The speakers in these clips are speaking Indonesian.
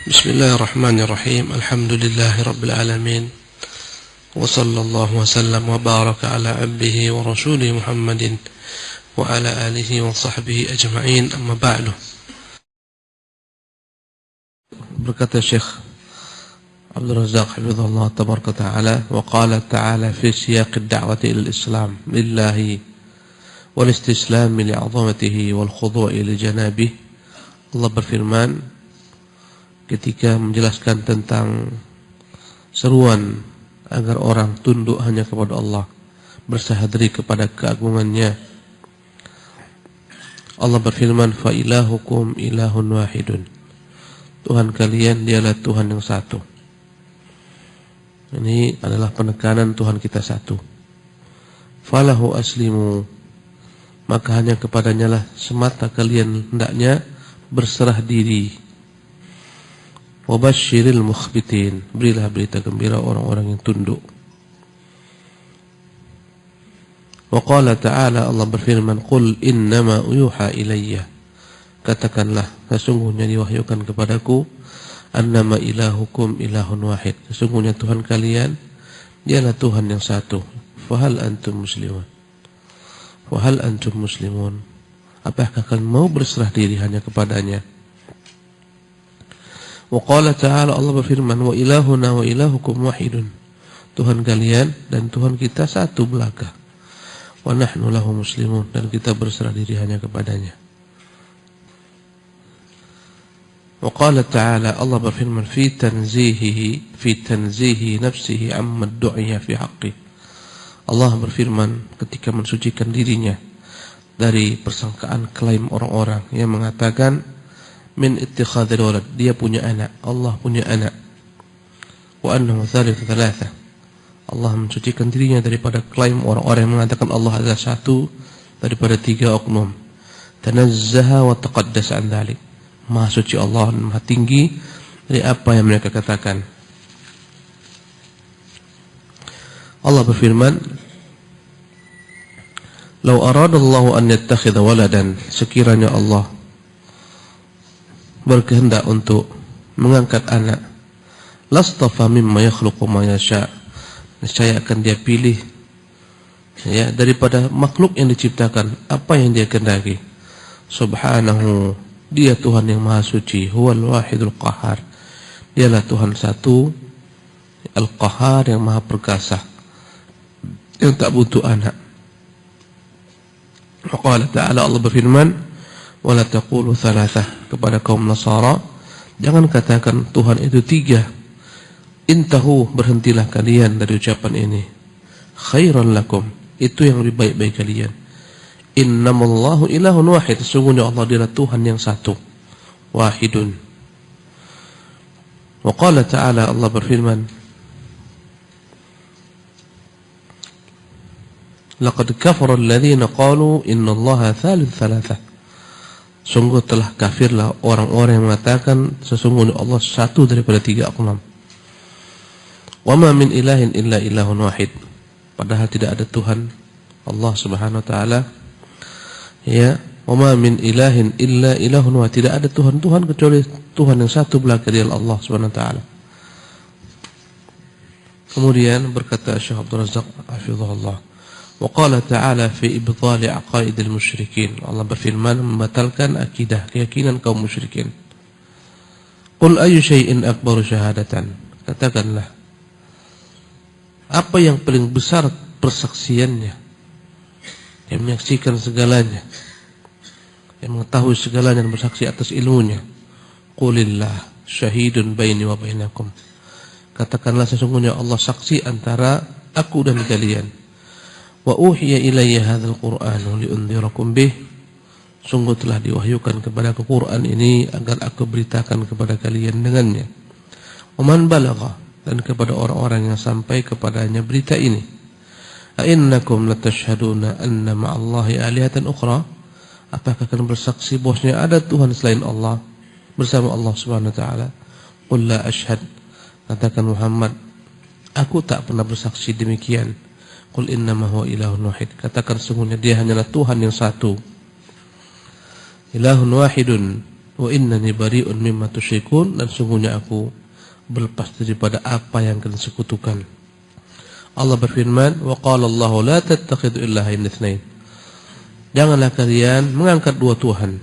بسم الله الرحمن الرحيم. الحمد لله رب العالمين، وصلى الله وسلم وبارك على عبده ورسوله محمد وعلى آله وصحبه أجمعين. أما بعد. Berkata Syekh Abdul Razak hafizahullah tabaraka ta'ala, wa qala ta'ala fi siyaq ad-da'wati ila al-islam lillahi wal istislam li 'azamatihi wal khudu' li janabihi. Allah berfirman ketika menjelaskan tentang seruan agar orang tunduk hanya kepada Allah, bersah diri kepada keagungannya. Allah berfirman, fa ilahukum ilahun wahidun. Tuhan kalian dialah Tuhan yang satu. Ini adalah penekanan Tuhan kita satu. Falahu aslimu, maka hanya kepadanya lah semata kalian hendaknya berserah diri. Wabashiril mukhbitin, berilah berita gembira orang-orang yang tunduk. Wa qala ta'ala, Allah berfirman, qul innama yuha ilayya, katakanlah sesungguhnya diwahyukan kepadaku, annama ilahukum ilahun wahid, sesungguhnya Tuhan kalian dialah Tuhan yang satu. Fahal antum muslimun, fahal antum muslimun, apakah kalian mau berserah diri hanya kepadanya? Wa qala ta'ala, Allah berfirman, wa ilahuna wa ilahukum wahidun, Tuhan kalian dan Tuhan kita satu belaka. Wa nahnu lahu muslimun, dan kita berserah diri hanya kepadanya. Wa qala ta'ala, Allah berfirman, fi tanzihi nafsihi amma du'iya fi haqqi. Allah berfirman ketika mensucikan dirinya dari persangkaan klaim orang-orang yang mengatakan min ittikhadhil walad, dia punya anak, Allah punya anak. Wa annahu thalithu thalatha, Allah mensucikan dirinya daripada klaim orang-orang yang mengatakan Allah adalah satu daripada tiga oknum. Tanazzaha wa taqaddasa an dzalik, Maha suci Allah dan Maha tinggi dari apa yang mereka katakan. Allah berfirman, "Lau aradallahu an yattakhidha waladan," sekiranya Allah berkehendak untuk mengangkat anak, lastafa mimma yakhluqu ma yasha, niscaya akan dia pilih ya daripada makhluk yang diciptakan apa yang dia kehendaki. Subhanahu, dia Tuhan yang maha suci, huwal wahidul qahar, dialah Tuhan satu, al-qahar yang maha perkasa, yang tak butuh anak. Wa qala ta'ala, Allah berfirman, wala taqulu thalathah, kepada kaum Nasara, jangan katakan Tuhan itu tiga. Intahu, berhentilah kalian dari ucapan ini. Khairan lakum, itu yang lebih baik bagi kalian. Innamallahu ilahun wahid, sesungguhnya Allah adalah Tuhan yang satu, wahidun. Wa qala ta'ala, Allah berfirman, laqad kafara alladhina qalu innallaha thalith thalathah, sungguh telah kafirlah orang-orang yang mengatakan sesungguhnya Allah satu daripada tiga oknum. Wa ma min ilahin illa ilahun wahid, padahal tidak ada Tuhan Allah Subhanahu wa taala ya, wa ma min ilahin illa ilahun wahid, tidak ada Tuhan kecuali Tuhan yang satu belaka, dialah Allah Subhanahu wa taala. Kemudian berkata Syekh Abdul Razak hafizahullah, wa qala ta'ala fi ibthali aqaidil musyrikin, Allah berfirman membatalkan akidah keyakinan kaum musyrikin. Qul ayyu syai'in akbaru syahadatan, katakanlah apa yang paling besar persaksiannya, yang menyaksikan segalanya, yang mengetahui segalanya dan bersaksi atas ilmunya. Qulillah syahidun baini wa bainakum, katakanlah sesungguhnya Allah saksi antara aku dan kalian. Wa uhiya ilayya hadzal qur'anu liundzirakum bih, sungguh telah diwahyukan kepadaku Quran ini agar aku beritakan kepada kalian dengannya. Wa man balagha, dan kepada orang-orang yang sampai kepadanya berita ini. A innakum latashhaduna anna ma'allahi alihatan ukhra, apakah kalian bersaksi bahwasanya ada Tuhan selain Allah bersama Allah Subhanahu wa taala? Qul la ashhad, katakan Muhammad, aku tak pernah bersaksi demikian. Qul innama huwa ilahun wahid, katakan sesungguhnya dia hanyalah Tuhan yang satu. Ilahun wahidun Wa innani bari'un mimma tusyrikun, dan sungguhnya aku berlepas daripada apa yang kalian sekutukan. Allah berfirman, wa qala Allah la tattakhidhu ilahayn itsnain. Janganlah kalian mengangkat dua Tuhan.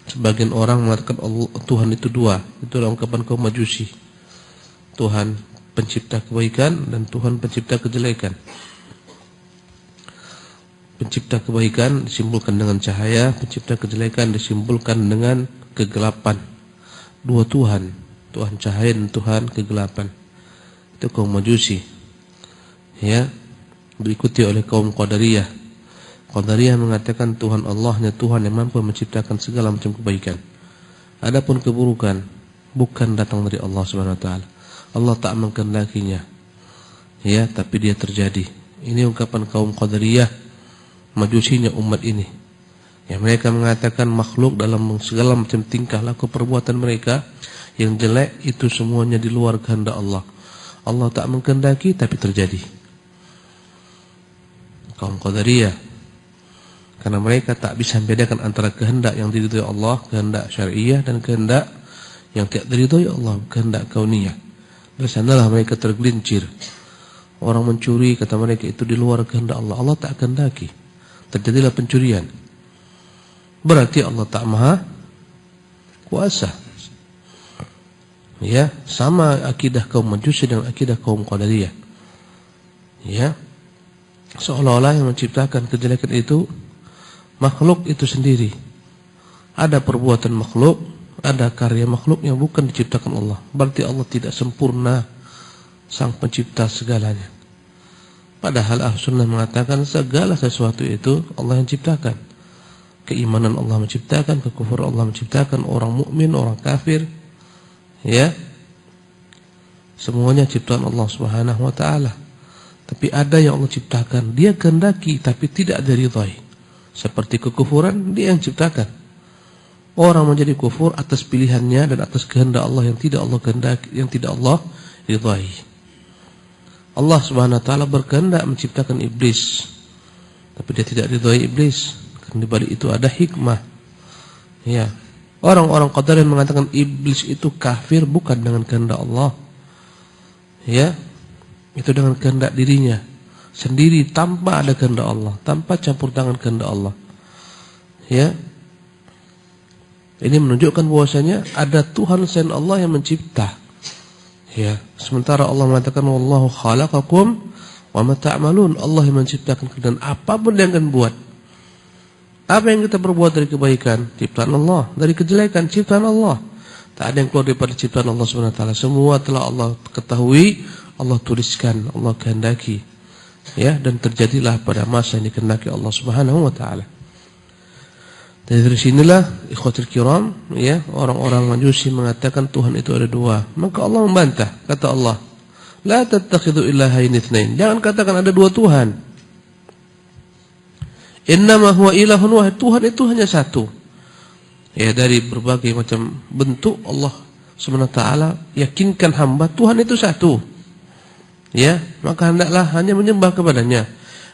Sebagian orang mengatakan Tuhan itu dua. Itulah ungkapan kaum Majusi. Tuhan pencipta kebaikan dan Tuhan pencipta kejelekan. Pencipta kebaikan disimbolkan dengan cahaya, pencipta kejelekan disimbolkan dengan kegelapan. Dua Tuhan, Tuhan cahaya dan Tuhan kegelapan. Itu kaum Majusi. Ya, diikuti oleh kaum Qadariyah. Qadariyah mengatakan Tuhan Allahnya Tuhan yang mampu menciptakan segala macam kebaikan. Adapun keburukan bukan datang dari Allah Subhanahu wa taala. Allah tak mengkehendakinya. Ya, tapi dia terjadi. Ini ungkapan kaum Qadariyah, Majusinya umat ini. Yang mereka mengatakan makhluk dalam segala macam tingkah laku perbuatan mereka yang jelek itu semuanya di luar kehendak Allah. Allah tak mengkehendaki tapi terjadi. Kaum Qadariyah, karena mereka tak bisa membedakan antara kehendak yang diridhoi Allah, kehendak syariah, dan kehendak yang tidak diridhoi Allah, kehendak kauniyah. Dari sanalah mereka tergelincir. Orang mencuri, kata mereka, itu di luar kehendak Allah. Allah tak kehendaki, terjadilah pencurian. Berarti Allah tak maha kuasa. Ya, sama akidah kaum Majusi dengan akidah kaum Qadariyah. Ya, seolah-olah yang menciptakan kejelekan itu makhluk itu sendiri. Ada perbuatan makhluk, ada karya makhluk yang bukan diciptakan Allah. Berarti Allah tidak sempurna, sang pencipta segalanya. Padahal Ahlussunnah mengatakan segala sesuatu itu Allah yang ciptakan. Keimanan Allah menciptakan, kekufuran Allah menciptakan, orang mukmin, orang kafir, ya, semuanya ciptaan Allah Subhanahu wa taala. Tapi ada yang Allah ciptakan, dia kehendaki tapi tidak diridhai. Seperti kekufuran, dia yang ciptakan. Orang menjadi kufur atas pilihannya dan atas kehendak Allah yang tidak Allah kehendaki, yang tidak Allah ridhai. Allah Subhanahu wa taala berkehendak menciptakan iblis, tapi dia tidak ridhai iblis. Karena di balik itu ada hikmah. Ya. Orang-orang Qadariyah mengatakan iblis itu kafir bukan dengan kehendak Allah. Ya. Itu dengan kehendak dirinya sendiri tanpa ada kehendak Allah, tanpa campur tangan kehendak Allah. Ya. Ini menunjukkan bahwasanya ada Tuhan selain Allah yang mencipta. Ya, sementara Allah mengatakan wallahu khalaqakum wa ma ta'malun. Allah yang menciptakan dan apapun yang kalian buat. Apa yang kita perbuat dari kebaikan, ciptaan Allah, dari kejelekan, ciptaan Allah. Tak ada yang keluar daripada ciptaan Allah Subhanahu wa taala. Semua telah Allah ketahui, Allah tuliskan, Allah kehendaki. Ya, dan terjadilah pada masa yang dikehendaki Allah Subhanahu wa taala. Dari sinilah ikhwatul kiram, ya, orang-orang Majusi mengatakan Tuhan itu ada dua. Maka Allah membantah, kata Allah, la tattakhidhu ilahayn itsnain. Jangan katakan ada dua Tuhan. Innama huwa ilahun wahid. Tuhan itu hanya satu. Ya, dari berbagai macam bentuk Allah Subhanahu wa taala yakinkan hamba Tuhan itu satu. Ya, maka hendaklah hanya menyembah kepadanya,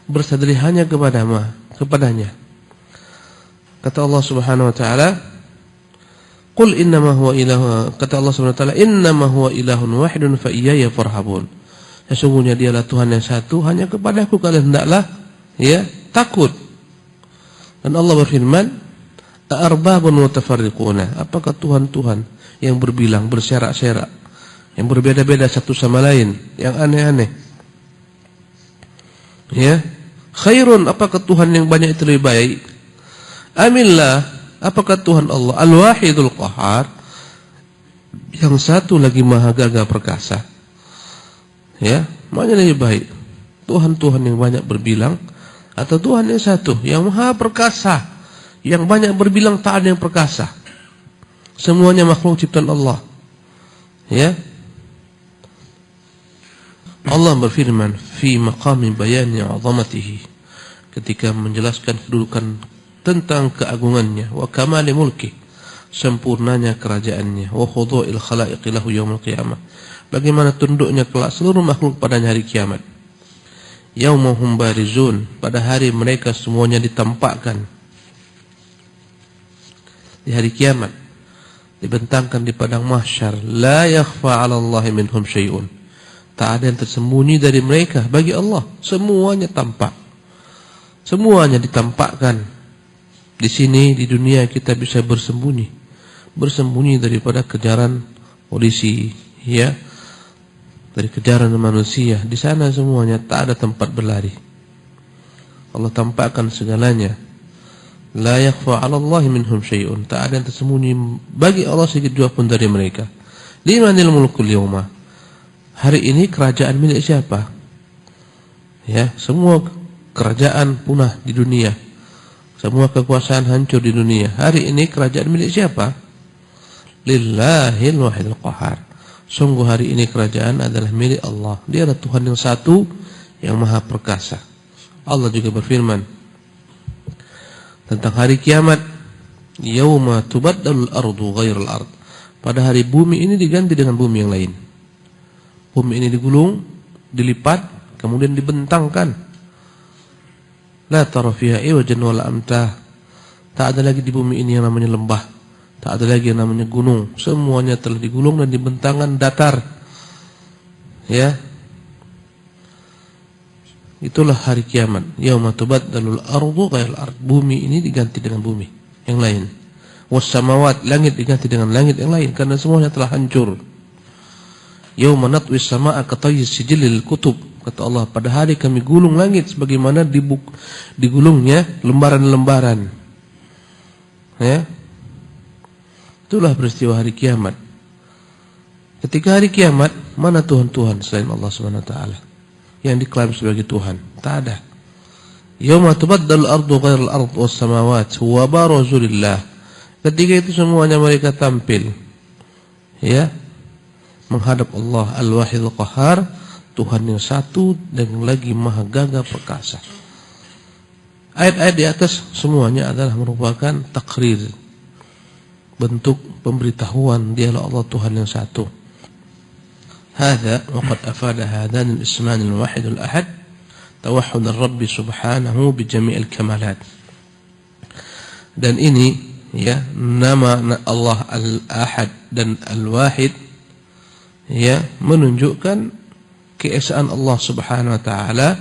bersandar hanya kepadanya. Kata Allah Subhanahu wa taala, "Qul innama huwa ilahu." Kata Allah Subhanahu wa taala, "Innama huwa ilahun wahidun fa iyaya farhabun." Sesungguhnya dialah Tuhan yang satu, hanya kepadaku kalian hendaklah ya takut. Dan Allah berfirman, "Arbabun mutafarriquna." Apakah Tuhan-Tuhan yang berbilang, berserak-serak, yang berbeda-beda satu sama lain, yang aneh-aneh? Ya, khairun, apakah Tuhan yang banyak itu lebih baik? Amillah, apakah Tuhan Allah Al-Wahidul Qahar, yang satu lagi maha gagah perkasa? Ya, mana lebih baik? Tuhan-Tuhan yang banyak berbilang atau Tuhan yang satu yang maha perkasa, yang banyak berbilang tak ada yang perkasa? Semuanya makhluk ciptaan Allah. Ya. Allah berfirman fi maqami bayani 'azamatihi, ketika menjelaskan kedudukan tentang keagungannya, wa kamali mulki, sempurnanya kerajaannya, wa khudu'il khalaiqi lahu yaumil qiyamah, bagaimana tunduknya kelak seluruh makhluk pada hari kiamat. Yaumahum barizun, pada hari mereka semuanya ditampakkan. di hari kiamat, dibentangkan di padang mahsyar, la yakhfa 'ala Allahi minhum syai'un. Tak ada yang tersembunyi dari mereka bagi Allah, semuanya tampak. Semuanya ditampakkan. Di sini di dunia kita bisa bersembunyi daripada kejaran polisi, ya, dari kejaran manusia. Di sana semuanya tak ada tempat berlari. Allah tampakkan segalanya. La yakhfa 'ala Allahi minhum syai'un. Tak ada yang tersembunyi bagi Allah sedikit jua pun dari mereka. Limanil mulkul yawma. Hari ini kerajaan milik siapa? Ya, semua kerajaan punah di dunia. Semua kekuasaan hancur di dunia. Hari ini kerajaan milik siapa? Lillahil wahidil qahar. Sungguh hari ini kerajaan adalah milik Allah. Dia adalah Tuhan yang satu, yang maha perkasa. Allah juga berfirman tentang hari kiamat, yauma tubaddalul ardu ghairul ard. Pada hari bumi ini diganti dengan bumi yang lain. Bumi ini digulung, dilipat, kemudian dibentangkan. La tara fiha iwajan wala amtah. Tak ada lagi di bumi ini yang namanya lembah, tak ada lagi yang namanya gunung. Semuanya telah digulung dan dibentangkan datar. Ya. Itulah hari kiamat. Yauma tubaddalul ardu ghairul ard. Bumi ini diganti dengan bumi yang lain. Was samawat, langit diganti dengan langit yang lain karena semuanya telah hancur. Yauma natwis samaa katayis sijilil kutub. Kata Allah, pada hari kami gulung langit sebagaimana digulungnya lembaran-lembaran. Ya. Itulah peristiwa hari kiamat. Ketika hari kiamat, mana Tuhan-Tuhan selain Allah Subhanahu wa taala yang diklaim sebagai Tuhan? Tak ada. Yauma tubaddalul ardu ghairul ard was samawat wa barazu lillah. Ketika itu semuanya mereka tampil, ya, menghadap Allah Al-Wahidul Qahar, Tuhan yang satu dan lagi maha gagah perkasa. Ayat-ayat di atas semuanya adalah merupakan takrir, bentuk pemberitahuan dialah Allah Tuhan yang satu. Hadza wa qad afada hadan al-isman al-wahid al-ahad tawahhud ar-rabb subhanahu bi jami' al-kamalat. Dan ini, ya, nama Allah al-ahad dan al-wahid, ya, menunjukkan keesaan Allah Subhanahu wa taala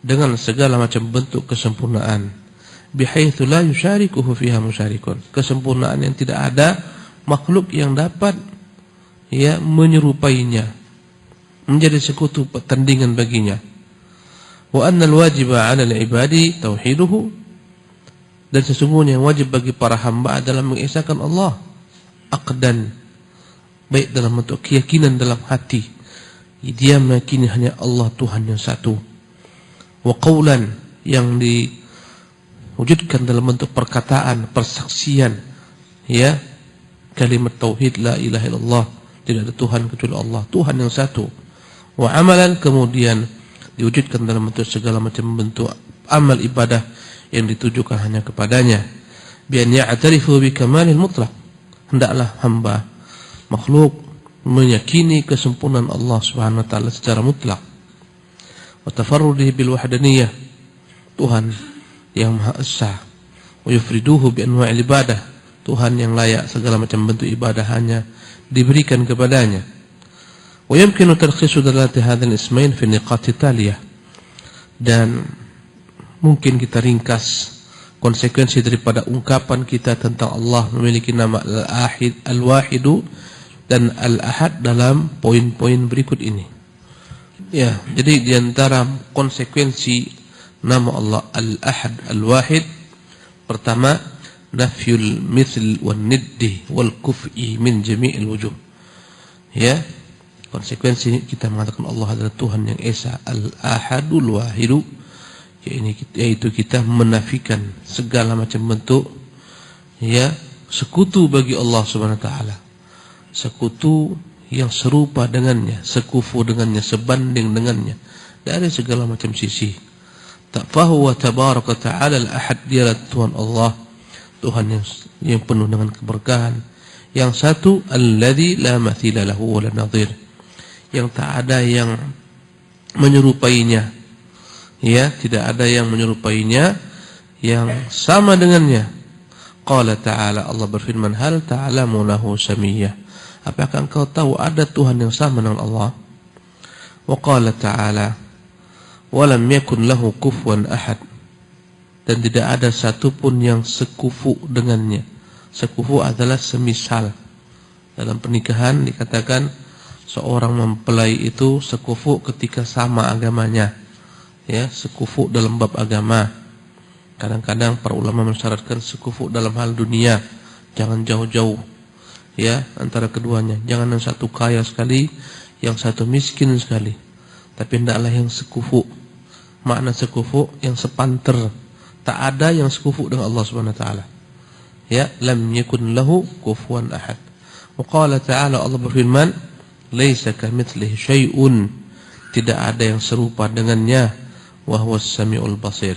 dengan segala macam bentuk kesempurnaan, bihaitsu la yusyarikuhu fiha musyarikun. Kesempurnaan yang tidak ada makhluk yang dapat, ya, menyerupainya, menjadi sekutu pertandingan baginya. Wa annal wajiba 'ala al-ibadi tauhiduhu. Dan sesungguhnya yang wajib bagi para hamba adalah mengesahkan Allah aqdan, baik dalam bentuk keyakinan dalam hati, dia meyakini hanya Allah Tuhan yang satu. Wa qawlan, yang diwujudkan dalam bentuk perkataan, persaksian, ya, kalimat tauhid la ilaha illallah, tidak ada Tuhan kecuali Allah, Tuhan yang satu. Wa amalan, kemudian diwujudkan dalam bentuk segala macam bentuk amal ibadah yang ditujukan hanya kepadanya. Bi an ya'tarifu bi kamalil mutlaq. Hendaklah hamba makhluk meyakini kesempurnaan Allah Subhanahu wa taala secara mutlak. Wa tafarrudihi bil wahdaniyah, Tuhan yang Maha Esa. Wa yufriduhu bi anwa'il ibadah, Tuhan yang layak segala macam bentuk ibadah hanya diberikan kepadanya. Wa yumkinu tarkhisu dalalati hadzal ismain fi niqati taliyah. Dan mungkin kita ringkas konsekuensi daripada ungkapan kita tentang Allah memiliki nama Al-Ahid, Al-Wahidu dan Al-Ahad dalam poin-poin berikut ini. Ya, jadi di antara konsekuensi nama Allah Al-Ahad, Al-Wahid, pertama, nafyul mithl wan niddi wal kuf'i min jami'il wujuh. Ya, konsekuensi kita mengatakan Allah adalah Tuhan yang esa, Al-Ahadul Wahidu, yaitu kita menafikan segala macam bentuk, ya, sekutu bagi Allah Subhanahu wa taala. Sekutu yang serupa dengannya, sekufu dengannya, sebanding dengannya dari segala macam sisi. Fahuwa tabaraka ta'ala al-ahad, dialah Tuhan Allah, Tuhan yang penuh dengan keberkahan, yang satu, alladzi la mathila lahu wa la nadhir, yang tak ada yang menyerupainya, ya, tidak ada yang menyerupainya yang sama dengannya. Qala ta'ala, Allah berfirman, hal ta'lamu lahu samiyah, apakah engkau tahu ada Tuhan yang sama dengan Allah? Wa qala ta'ala, walam yakun lahu kufuwan ahad, dan tidak ada satupun yang sekufu dengannya. Sekufu adalah semisal. Dalam pernikahan dikatakan seorang mempelai itu sekufu ketika sama agamanya, ya, sekufu dalam bab agama. Kadang-kadang para ulama mensyaratkan sekufu dalam hal dunia, jangan jauh-jauh, ya, antara keduanya. Jangan yang satu kaya sekali, yang satu miskin sekali, tapi hendaklah yang sekufu. Makna sekufu yang sepanter. Tak ada yang sekufu dengan Allah Subhanahu wa taala. Ya, lam yakun lahu kufuwan ahad. Wa qala ta'ala, Allah berfirman, laisa kamitslihi syai'un, tidak ada yang serupa dengannya, wa huwas samiul basir,